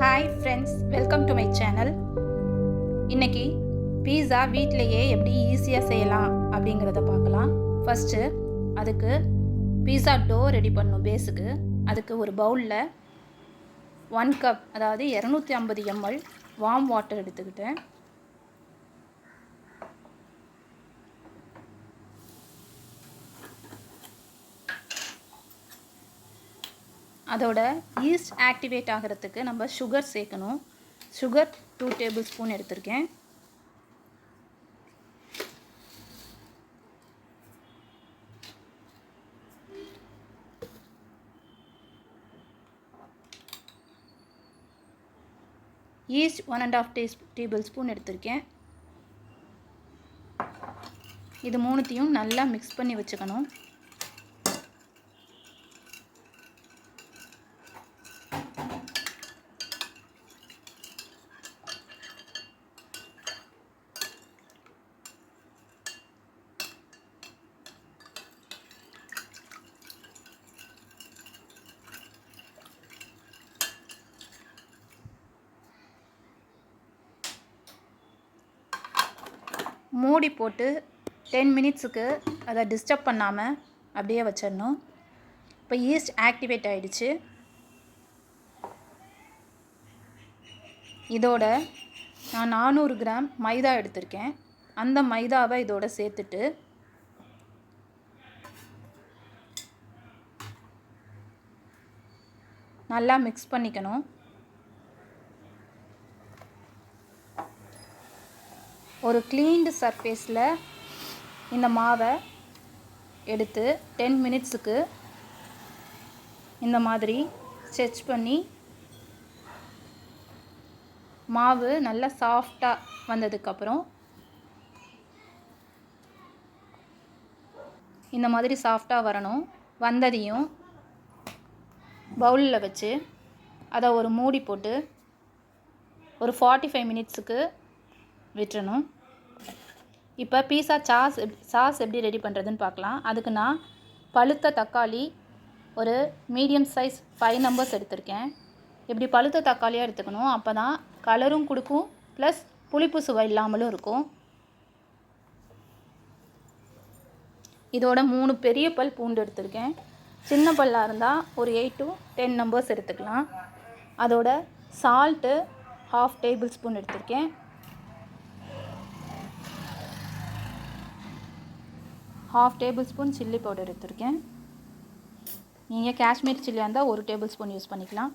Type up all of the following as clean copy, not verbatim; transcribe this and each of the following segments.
Hi friends, welcome to my channel. இன்றைக்கி பீஸா வீட்டிலையே எப்படி ஈஸியாக செய்யலாம் அப்படிங்கிறத பார்க்கலாம். ஃபஸ்ட்டு அதுக்கு பீஸா டோ ரெடி பண்ணணும். பேஸுக்கு அதுக்கு ஒரு பவுலில் 1 கப், அதாவது 250 ml வார்ம் வாட்டர் எடுத்துக்கிட்டேன். அதோட ஈஸ்ட் ஆக்டிவேட் ஆகிறதுக்கு நம்ம சுகர் சேர்க்கணும். சுகர் 2 டேபிள் ஸ்பூன் எடுத்திருக்கேன். ஈஸ்ட் 1.5 டேபிள் ஸ்பூன் எடுத்திருக்கேன். இது மூணுத்தையும் நல்லா மிக்ஸ் பண்ணி வச்சுக்கணும். மூடி போட்டு 10 மினிட்ஸுக்கு அதை டிஸ்டர்ப் பண்ணாமல் அப்படியே வச்சிடணும். இப்போ ஈஸ்ட் ஆக்டிவேட் ஆகிடுச்சு. இதோட நான் 400 கிராம் மைதா எடுத்திருக்கேன். அந்த மைதாவை இதோட சேர்த்துட்டு நல்லா மிக்ஸ் பண்ணிக்கணும். ஒரு க்ளீன்டு சர்ஃபேஸில் இந்த மாவை எடுத்து 10 மினிட்ஸுக்கு இந்த மாதிரி ஸ்ட்ரெச் பண்ணி, மாவு நல்லா சாஃப்டாக வந்ததுக்கப்புறம் இந்த மாதிரி சாஃப்டாக வரணும். வந்ததையும் பவுலில் வச்சு அதை ஒரு மூடி போட்டு ஒரு 45 மினிட்ஸுக்கு விட்டுறணும். இப்போ பீஸா சாஸ் எப்படி ரெடி பண்ணுறதுன்னு பார்க்கலாம். அதுக்கு நான் பழுத்த தக்காளி ஒரு மீடியம் சைஸ் 5 நம்பர்ஸ் எடுத்திருக்கேன். இப்படி பழுத்த தக்காளியாக எடுத்துக்கணும். அப்போ தான் கலரும் கொடுக்கும், ப்ளஸ் புளிப்பு சுவை இல்லாமலும் இருக்கும். இதோட 3 பெரிய பல் பூண்டு எடுத்திருக்கேன். சின்ன பல்லாக இருந்தால் ஒரு 8 to 10 நம்பர்ஸ் எடுத்துக்கலாம். அதோட சால்ட்டு 1/2 டேபிள் ஸ்பூன் எடுத்திருக்கேன். ½ டேபிள் ஸ்பூன் சில்லி பவுடர் எடுத்திருக்கேன். நீங்கள் காஷ்மீர் சில்லியாக இருந்தால் 1 டேபிள் ஸ்பூன் யூஸ் பண்ணிக்கலாம்.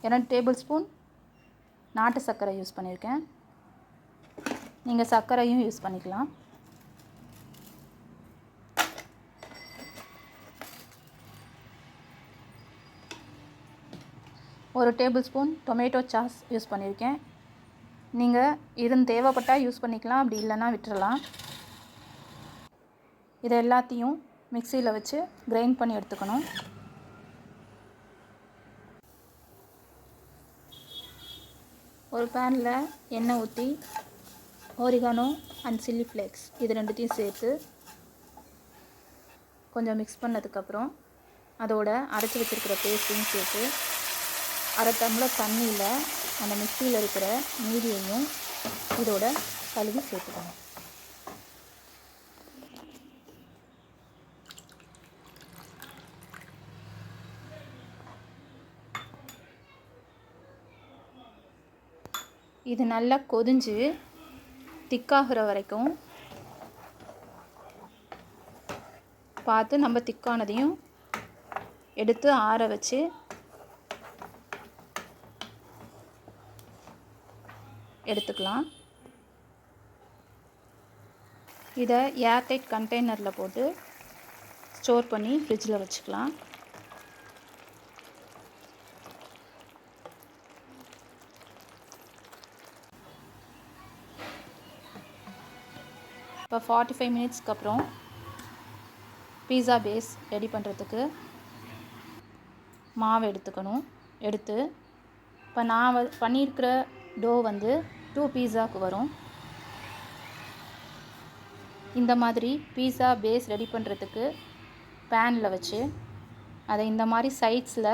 2 டேபிள் ஸ்பூன் நாட்டு சர்க்கரை யூஸ் பண்ணியிருக்கேன். நீங்கள் சர்க்கரையும் யூஸ் பண்ணிக்கலாம். ஒரு table spoon tomato sauce use பண்ணியிருக்கேன். நீங்கள் தேவைப்பட்டால் யூஸ் பண்ணிக்கலாம், அப்படி இல்லைன்னா விட்டுறலாம். இதை எல்லாத்தையும் மிக்சியில் வச்சு கிரைண்ட் பண்ணி எடுத்துக்கணும். ஒரு பேனில் எண்ணெய் ஊற்றி ஓரிகானோ அண்ட் சில்லி ஃப்ளேக்ஸ் இது ரெண்டுத்தையும் சேர்த்து கொஞ்சம் மிக்ஸ் பண்ணதுக்கப்புறம் அதோட அரைச்சி வச்சுருக்கிற பேஸ்ட்டையும் சேர்த்து 1/2 டம்ளர் தண்ணியில் அந்த மிக்சியில் இருக்கிற மீதியையும் இதோட கழுவி சேர்த்துக்கணும். இது நல்லா கொதிஞ்சு திக்காகிற வரைக்கும் பார்த்து நம்ம திக்கானதையும் எடுத்து ஆற வச்சு எடுத்துக்கலாம். இதை ஏர்டைட் கண்டெய்னரில் போட்டு ஸ்டோர் பண்ணி ஃப்ரிட்ஜில் வச்சுக்கலாம். இப்போ 45 மினிட்ஸ்க்கு அப்புறம் பீஸா பேஸ் ரெடி பண்ணுறதுக்கு மாவு எடுத்துக்கணும். எடுத்து இப்போ நான் பண்ணியிருக்கிற டோ 2 பீஸாவுக்கு வரும். இந்த மாதிரி பீஸா பேஸ் ரெடி பண்ணுறதுக்கு பேனில் வச்சு அதை இந்த மாதிரி சைட்ஸில்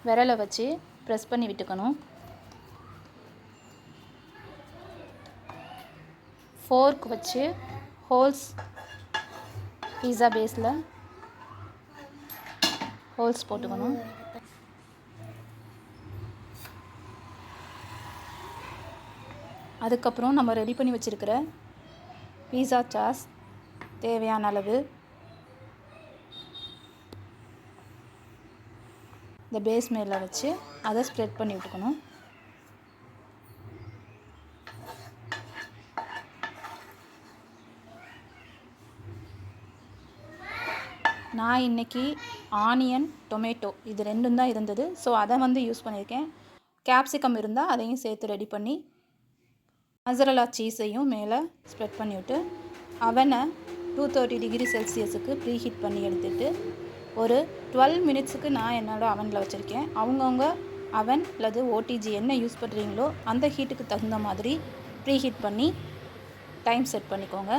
விரலை வச்சு ப்ரெஸ் பண்ணி விட்டுக்கணும். ஃபோர்க் வச்சு ஹோல்ஸ் பீஸா பேஸில் ஹோல்ஸ் போட்டுக்கணும். அதுக்கப்புறம் நம்ம ரெடி பண்ணி வச்சுருக்கிற பீஸா சாஸ் தேவையான அளவு இந்த பேஸ் மேலே வச்சு அதை ஸ்ப்ரெட் பண்ணி விட்டுக்கணும். நான் இன்றைக்கி ஆனியன் டொமேட்டோ இது ரெண்டும் தான் இருந்தது. ஸோ அதை யூஸ் பண்ணியிருக்கேன். கேப்சிகம் இருந்தால் அதையும் சேர்த்து ரெடி பண்ணி மொசரல்லா சீஸையும் மேலே ஸ்ப்ரெட் பண்ணிவிட்டு அவனை 230 டிகிரி செல்சியஸுக்கு ப்ரீ ஹீட் பண்ணி எடுத்துகிட்டு ஒரு 12 மினிட்ஸுக்கு நான் என்னோடய அவனில் வச்சுருக்கேன். அவங்கவுங்க அவன் அல்லது ஓடிஜி என்ன யூஸ் பண்ணுறீங்களோ அந்த ஹீட்டுக்கு தகுந்த மாதிரி ப்ரீ ஹீட் பண்ணி டைம் செட் பண்ணிக்கோங்க.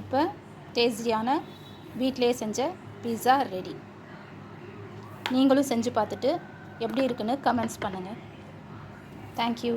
இப்போ டேஸ்டியான வீட்டிலே செஞ்ச பீஸா ரெடி. நீங்களும் செஞ்சு பார்த்துட்டு எப்படி இருக்குன்னு கமெண்ட்ஸ் பண்ணுங்கள். தேங்க்யூ.